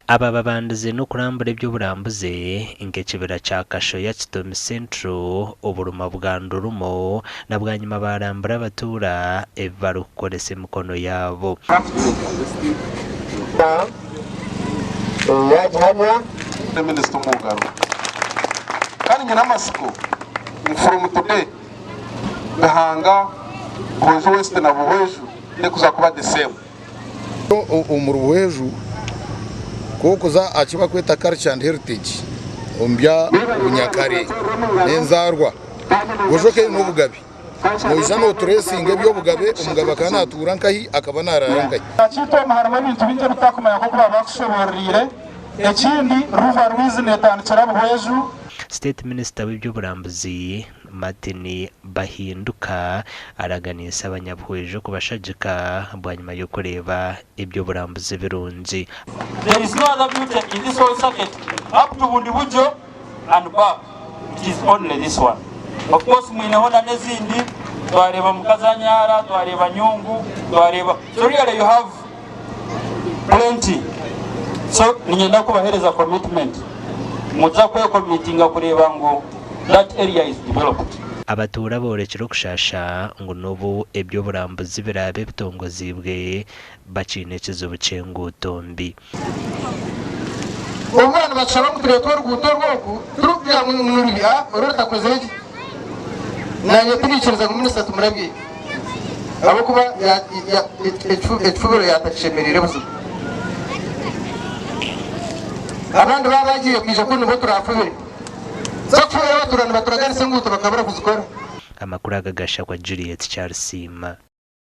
aba babanduzi no kurambura eby'oburambuzi nk'ekibira kya Kasho ya Kitomi Central oburuma bwandurumo na bwanyuma barambura abatura ebibarukukoresa emikono yaabo. Minister Mugaro kandi nyina amasiko from today bahanga Buhweju West na Buhweju ne kuza kuba the same omuri Buhweju kuza akiba kweta culture and heritage ombya ubunyakare n'enzarwa gojoke n'obugabi noija no tracing eby'obugabe omugabe kana atura nkahi akaba narara nkahi akito maharama bintu binje bitakumanya ko kuba bakushoborire ekindi ruva rwizinetandikira Buhweju. State Minister w'eby'oburambuzi Martin Bahinduka araganisa abanyabuhweju kubashagika bwanyuma yo kureba eby'oburambuzi birungi. There is no other beauty in this whole circuit up to Buhweju and back. It is only this one. Of course mwinehona nezindi twareba mukazanyara twareba nyungu twareba so really you have plenty. So ninyenda kubahereza commitment muza kwe committing kureba ngo that area is developed. Abatura borekera okushasha ngo nobu eby'oburambuzi birabe bitongozibwe bakinekeza obucenguto mbi. Omwana bashaka kutureka oruguuto rwoku turubya muri orota kozeji nanye tubikiriza mu minister tumurabye abo kuba etfubiro yatakishemerere buso abandi babagiye kwija ko nibo turafubire zakfuye baturana baturaganise nguto bakabura kuzikora. Amakuru agagasha kwa Juliet Charles Sima.